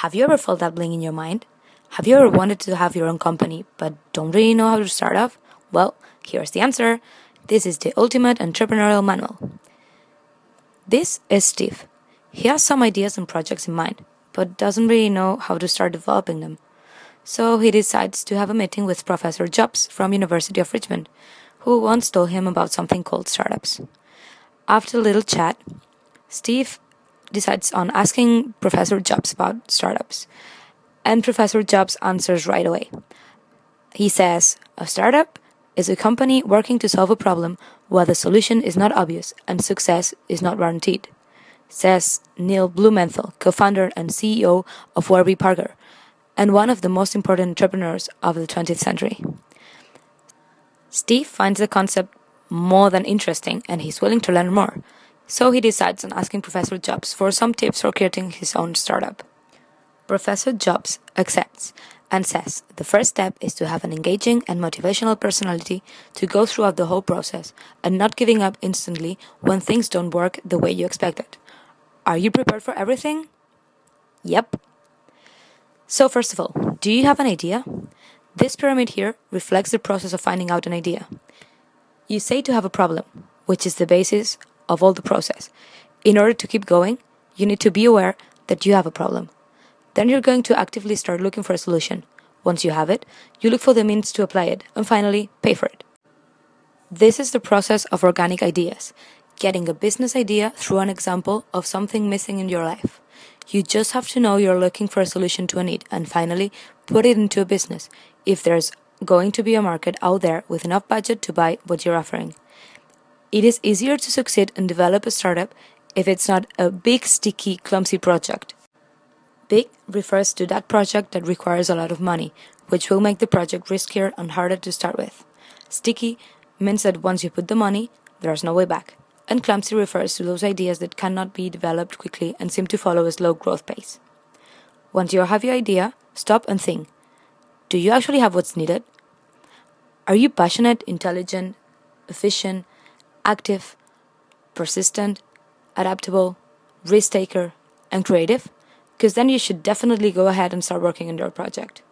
Have you ever felt that bling in your mind? Have you ever wanted to have your own company but don't really know how to start off? Well, here's the answer. This is the ultimate entrepreneurial manual. This is Steve. He has some ideas and projects in mind, but doesn't really know how to start developing them. So he decides to have a meeting with Professor Jobs from University of Richmond, who once told him about something called startups. After a little chat, Steve decides on asking Professor Jobs about startups. And Professor Jobs answers right away. He says, a startup is a company working to solve a problem where the solution is not obvious and success is not guaranteed, says Neil Blumenthal, co-founder and CEO of Warby Parker, and one of the most important entrepreneurs of the 20th century. Steve finds the concept more than interesting and he's willing to learn more, so he decides on asking Professor Jobs for some tips for creating his own startup. Professor Jobs accepts and says the first step is to have an engaging and motivational personality to go throughout the whole process and not giving up instantly when things don't work the way you expected. Are you prepared for everything? Yep. So first of all, do you have an idea? This pyramid here reflects the process of finding out an idea. You say to have a problem, which is the basis of all the process. In order to keep going, you need to be aware that you have a problem. Then you're going to actively start looking for a solution. Once you have it, you look for the means to apply it, and finally, pay for it. This is the process of organic ideas, getting a business idea through an example of something missing in your life. You just have to know you're looking for a solution to a need, and finally, put it into a business, if there's going to be a market out there with enough budget to buy what you're offering. It is easier to succeed and develop a startup if it's not a big, sticky, clumsy project. Big refers to that project that requires a lot of money, which will make the project riskier and harder to start with. Sticky means that once you put the money, there's no way back. And clumsy refers to those ideas that cannot be developed quickly and seem to follow a slow growth pace. Once you have your idea, stop and think. Do you actually have what's needed? Are you passionate, intelligent, efficient, active, persistent, adaptable, risk-taker, and creative? Because then you should definitely go ahead and start working on your project.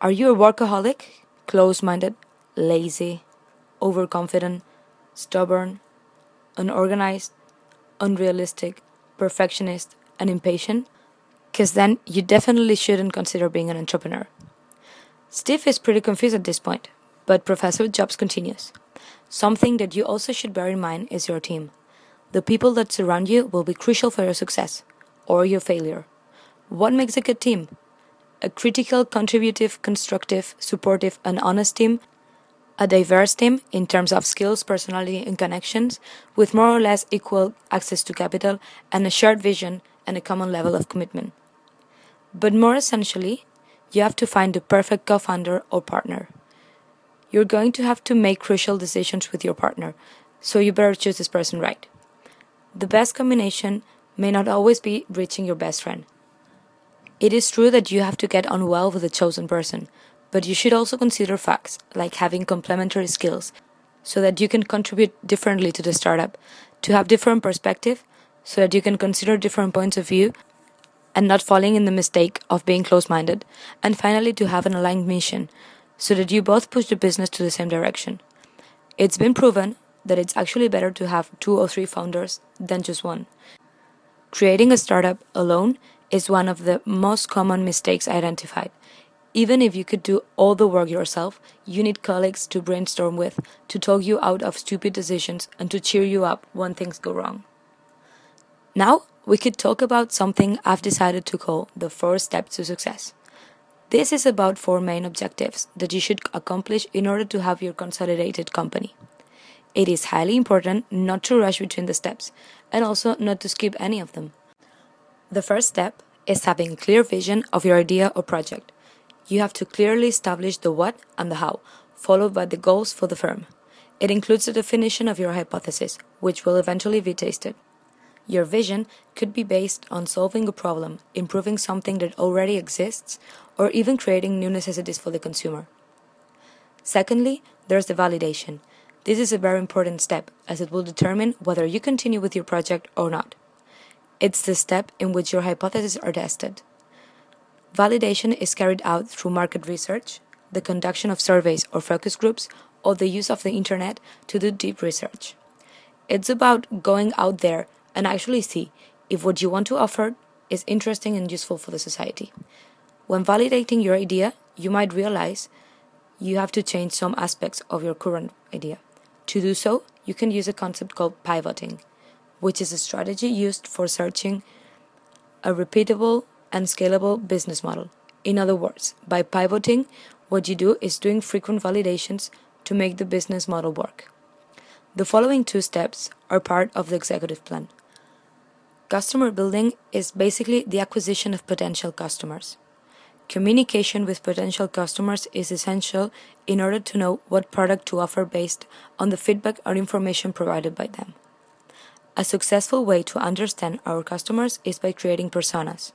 Are you a workaholic, close-minded, lazy, overconfident, stubborn, unorganized, unrealistic, perfectionist, and impatient? Because then you definitely shouldn't consider being an entrepreneur. Steve is pretty confused at this point, but Professor Jobs continues. Something that you also should bear in mind is your team. The people that surround you will be crucial for your success or your failure. What makes a good team? A critical, contributive, constructive, supportive, and honest team. A diverse team in terms of skills, personality, and connections, with more or less equal access to capital and a shared vision and a common level of commitment. But more essentially, you have to find the perfect co-founder or partner. You're going to have to make crucial decisions with your partner, so you better choose this person right. The best combination may not always be reaching your best friend. It is true that you have to get on well with the chosen person, but you should also consider facts, like having complementary skills, so that you can contribute differently to the startup, to have different perspective, so that you can consider different points of view, and not falling in the mistake of being close-minded, and finally to have an aligned mission, so that you both push the business to the same direction. It's been proven that it's actually better to have 2 or 3 founders than just one. Creating a startup alone is one of the most common mistakes identified. Even if you could do all the work yourself, you need colleagues to brainstorm with, to talk you out of stupid decisions, and to cheer you up when things go wrong. Now, we could talk about something I've decided to call the 4 steps to success. This is about 4 main objectives that you should accomplish in order to have your consolidated company. It is highly important not to rush between the steps, and also not to skip any of them. The first step is having a clear vision of your idea or project. You have to clearly establish the what and the how, followed by the goals for the firm. It includes the definition of your hypothesis, which will eventually be tested. Your vision could be based on solving a problem, improving something that already exists, or even creating new necessities for the consumer. Secondly, there's the validation. This is a very important step, as it will determine whether you continue with your project or not. It's the step in which your hypotheses are tested. Validation is carried out through market research, the conduction of surveys or focus groups, or the use of the internet to do deep research. It's about going out there and actually see if what you want to offer is interesting and useful for the society. When validating your idea, you might realize you have to change some aspects of your current idea. To do so, you can use a concept called pivoting, which is a strategy used for searching a repeatable and scalable business model. In other words, by pivoting, what you do is doing frequent validations to make the business model work. The following two steps are part of the executive plan. Customer building is basically the acquisition of potential customers. Communication with potential customers is essential in order to know what product to offer based on the feedback or information provided by them. A successful way to understand our customers is by creating personas.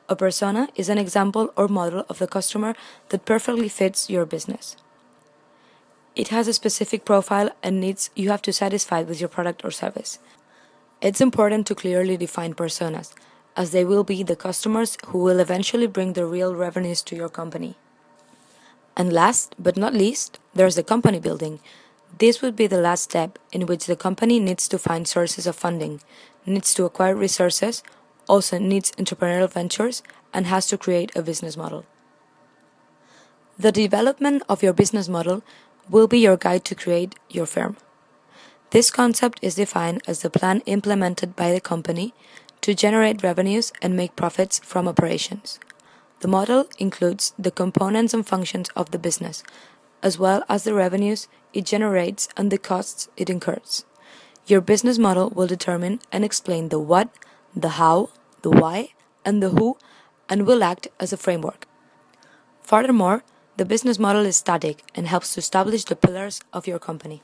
A persona is an example or model of the customer that perfectly fits your business. It has a specific profile and needs you have to satisfy with your product or service. It's important to clearly define personas, as they will be the customers who will eventually bring the real revenues to your company. And last but not least, there's the company building. This would be the last step in which the company needs to find sources of funding, needs to acquire resources, also needs entrepreneurial ventures, and has to create a business model. The development of your business model will be your guide to create your firm. This concept is defined as the plan implemented by the company to generate revenues and make profits from operations. The model includes the components and functions of the business, as well as the revenues it generates and the costs it incurs. Your business model will determine and explain the what, the how, the why, and the who, and will act as a framework. Furthermore, the business model is static and helps to establish the pillars of your company.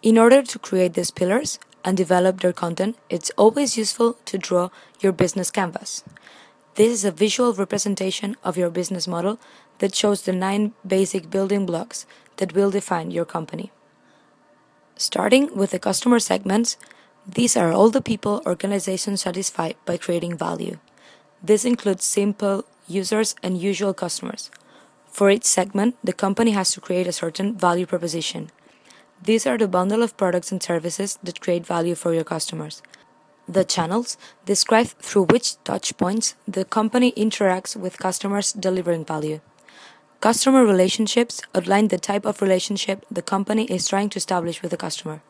In order to create these pillars and develop their content, it's always useful to draw your business canvas. This is a visual representation of your business model that shows the 9 basic building blocks that will define your company. Starting with the customer segments, these are all the people organizations satisfy by creating value. This includes simple users and usual customers. For each segment, the company has to create a certain value proposition. These are the bundle of products and services that create value for your customers. The channels describe through which touchpoints the company interacts with customers delivering value. Customer relationships outline the type of relationship the company is trying to establish with the customer.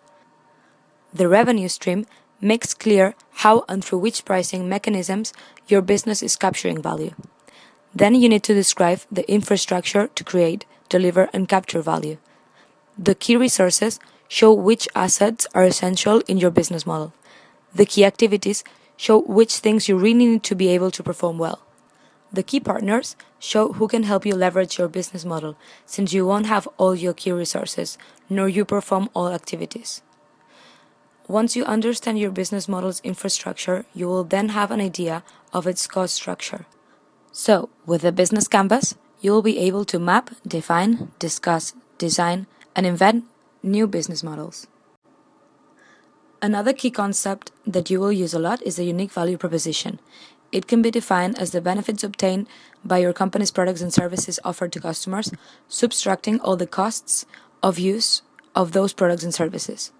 The revenue stream makes clear how and through which pricing mechanisms your business is capturing value. Then you need to describe the infrastructure to create, deliver, and capture value. The key resources show which assets are essential in your business model. The key activities show which things you really need to be able to perform well. The key partners show who can help you leverage your business model, since you won't have all your key resources, nor you perform all activities. Once you understand your business model's infrastructure, you will then have an idea of its cost structure. So, with the business canvas, you will be able to map, define, discuss, design, and invent new business models. Another key concept that you will use a lot is the unique value proposition. It can be defined as the benefits obtained by your company's products and services offered to customers, subtracting all the costs of use of those products and services.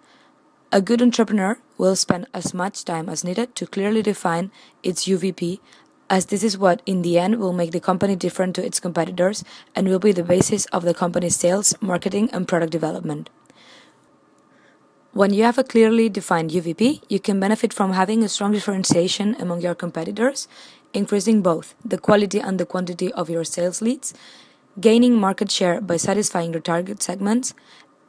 A good entrepreneur will spend as much time as needed to clearly define its UVP, as this is what, in the end, will make the company different to its competitors and will be the basis of the company's sales, marketing, and product development. When you have a clearly defined UVP, you can benefit from having a strong differentiation among your competitors, increasing both the quality and the quantity of your sales leads, gaining market share by satisfying your target segments,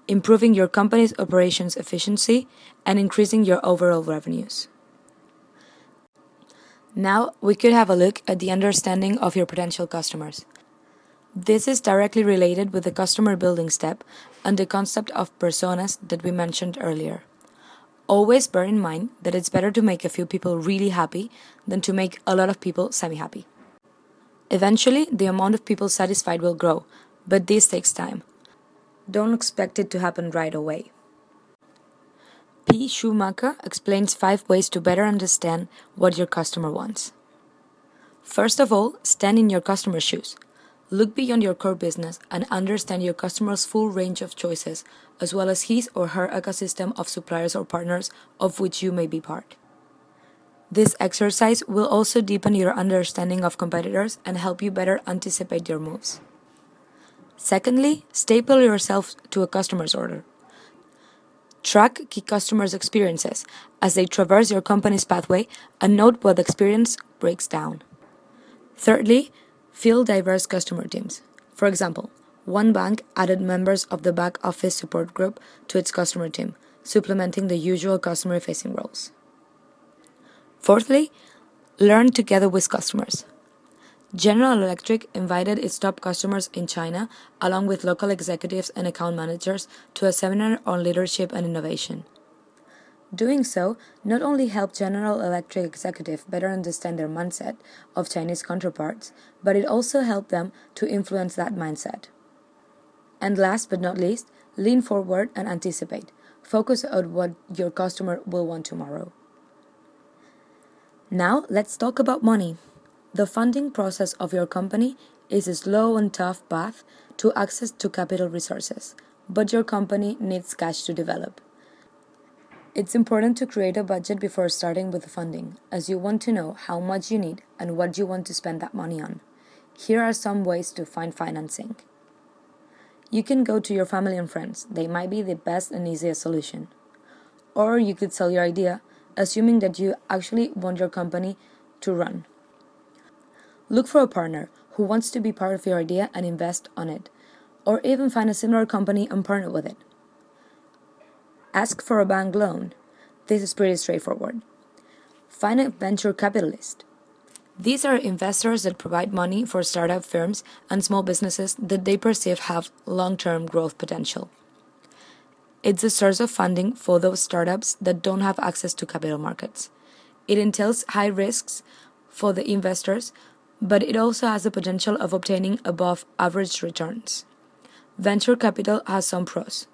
improving your company's operations efficiency, and increasing your overall revenues. Now, we could have a look at the understanding of your potential customers. This is directly related with the customer building step and the concept of personas that we mentioned earlier. Always bear in mind that it's better to make a few people really happy than to make a lot of people semi-happy. Eventually, the amount of people satisfied will grow, but this takes time. Don't expect it to happen right away. P. Schumacher explains 5 ways to better understand what your customer wants. First of all, stand in your customer's shoes. Look beyond your core business and understand your customer's full range of choices, as well as his or her ecosystem of suppliers or partners of which you may be part. This exercise will also deepen your understanding of competitors and help you better anticipate your moves. Secondly, staple yourself to a customer's order. Track key customers' experiences as they traverse your company's pathway and note what the experience breaks down. Thirdly, field diverse customer teams. For example, one bank added members of the back office support group to its customer team, supplementing the usual customer-facing roles. Fourthly, learn together with customers. General Electric invited its top customers in China, along with local executives and account managers, to a seminar on leadership and innovation. Doing so not only helped General Electric executives better understand their mindset of Chinese counterparts, but it also helped them to influence that mindset. And last but not least, lean forward and anticipate. Focus on what your customer will want tomorrow. Now let's talk about money. The funding process of your company is a slow and tough path to access to capital resources, but your company needs cash to develop. It's important to create a budget before starting with the funding, as you want to know how much you need and what you want to spend that money on. Here are some ways to find financing. You can go to your family and friends. They might be the best and easiest solution. Or you could sell your idea, assuming that you actually want your company to run. Look for a partner who wants to be part of your idea and invest on it, or even find a similar company and partner with it. Ask for a bank loan. This is pretty straightforward. Find a venture capitalist. These are investors that provide money for startup firms and small businesses that they perceive have long-term growth potential. It's a source of funding for those startups that don't have access to capital markets. It entails high risks for the investors, but it also has the potential of obtaining above-average returns. Venture capital has some pros.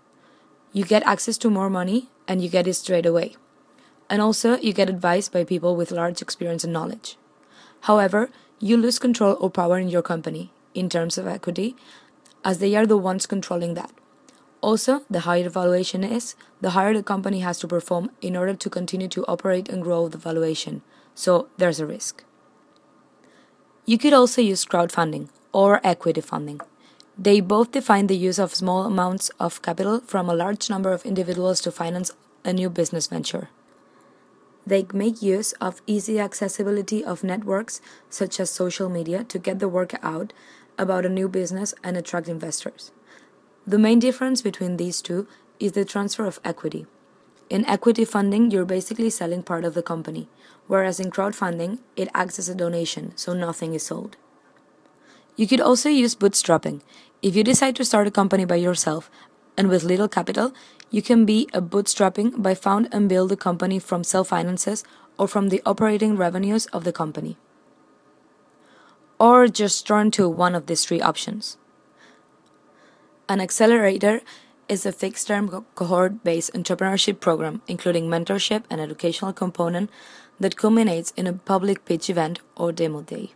You get access to more money, and you get it straight away. And also, you get advice by people with large experience and knowledge. However, you lose control or power in your company, in terms of equity, as they are the ones controlling that. Also, the higher the valuation is, the higher the company has to perform in order to continue to operate and grow the valuation. So, there's a risk. You could also use crowdfunding or equity funding. They both define the use of small amounts of capital from a large number of individuals to finance a new business venture. They make use of easy accessibility of networks such as social media to get the word out about a new business and attract investors. The main difference between these two is the transfer of equity. In equity funding, you're basically selling part of the company, whereas in crowdfunding, it acts as a donation, so nothing is sold. You could also use bootstrapping. If you decide to start a company by yourself and with little capital, you can be a bootstrapping by found and build the company from self-finances or from the operating revenues of the company. Or just turn to one of these three options. An accelerator is a fixed-term cohort-based entrepreneurship program, including mentorship and educational component that culminates in a public pitch event or demo day.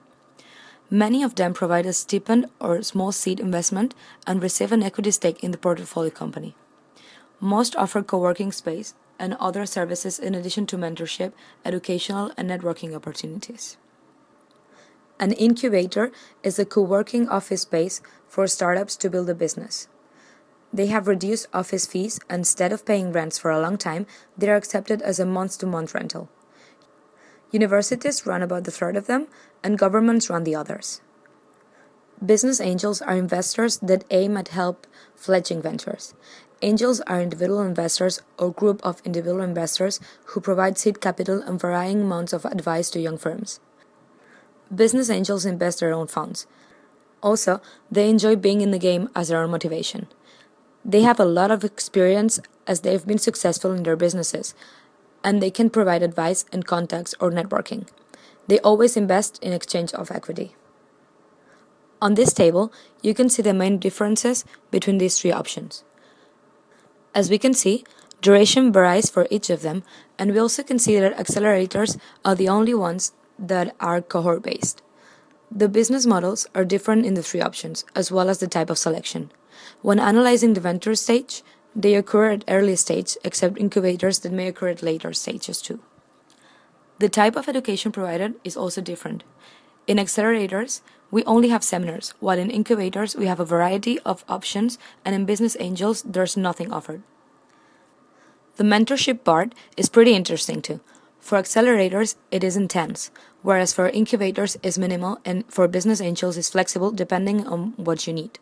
Many of them provide a stipend or small seed investment and receive an equity stake in the portfolio company. Most offer co-working space and other services in addition to mentorship, educational, and networking opportunities. An incubator is a co-working office space for startups to build a business. They have reduced office fees, and instead of paying rents for a long time, they are accepted as a month-to-month rental. Universities run about a third of them, and governments run the others. Business angels are investors that aim at help fledgling ventures. Angels are individual investors or group of individual investors who provide seed capital and varying amounts of advice to young firms. Business angels invest their own funds. Also, they enjoy being in the game as their own motivation. They have a lot of experience as they've been successful in their businesses, and they can provide advice and contacts or networking. They always invest in exchange of equity. On this table, you can see the main differences between these three options. As we can see, duration varies for each of them, and we also can see that accelerators are the only ones that are cohort-based. The business models are different in the three options, as well as the type of selection. When analyzing the venture stage, they occur at early stage, except incubators that may occur at later stages too. The type of education provided is also different. In accelerators, we only have seminars, while in incubators we have a variety of options, and in business angels there's nothing offered. The mentorship part is pretty interesting too. For accelerators, it is intense, whereas for incubators it's minimal, and for business angels it's flexible depending on what you need.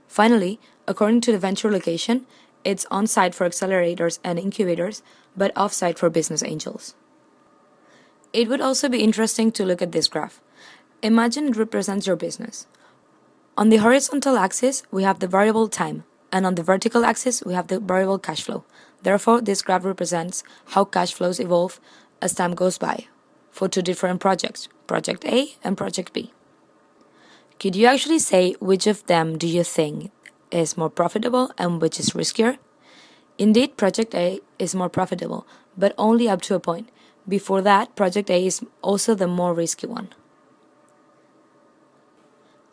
Finally, according to the venture location, it's on-site for accelerators and incubators, but off-site for business angels. It would also be interesting to look at this graph. Imagine it represents your business. On the horizontal axis, we have the variable time, and on the vertical axis, we have the variable cash flow. Therefore, this graph represents how cash flows evolve as time goes by for two different projects, Project A and Project B. Could you actually say which of them do you think is more profitable and which is riskier? Indeed, Project A is more profitable, but only up to a point. Before that, Project A is also the more risky one.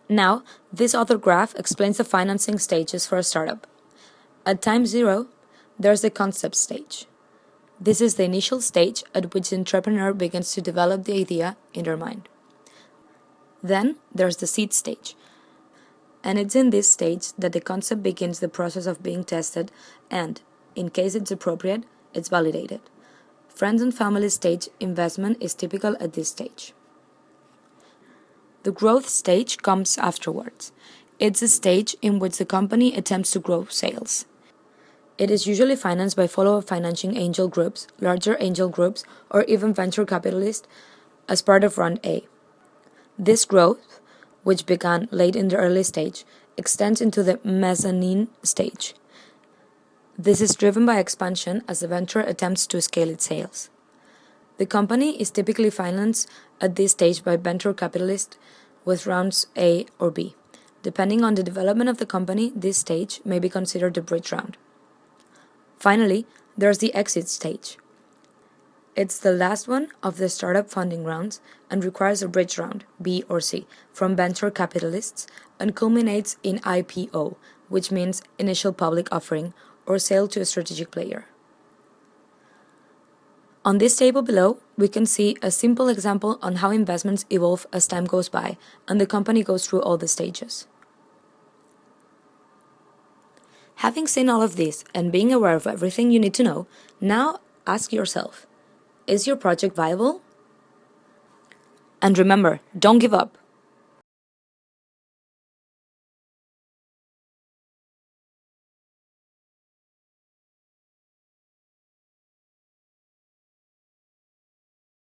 Now, this other graph explains the financing stages for a startup. At time 0, there's the concept stage. This is the initial stage at which the entrepreneur begins to develop the idea in their mind. Then there's the seed stage, and it's in this stage that the concept begins the process of being tested and, in case it's appropriate, it's validated. Friends and family stage investment is typical at this stage. The growth stage comes afterwards. It's a stage in which the company attempts to grow sales. It is usually financed by follow-up financing angel groups, larger angel groups, or even venture capitalists as part of Round A. This growth, which began late in the early stage, extends into the mezzanine stage. This is driven by expansion as the venture attempts to scale its sales. The company is typically financed at this stage by venture capitalists with rounds A or B. Depending on the development of the company, this stage may be considered the bridge round. Finally, there's the exit stage. It's the last one of the startup funding rounds and requires a bridge round, B or C, from venture capitalists and culminates in IPO, which means initial public offering or sale to a strategic player. On this table below, we can see a simple example on how investments evolve as time goes by and the company goes through all the stages. Having seen all of this and being aware of everything you need to know, now ask yourself, is your project viable? And remember, don't give up.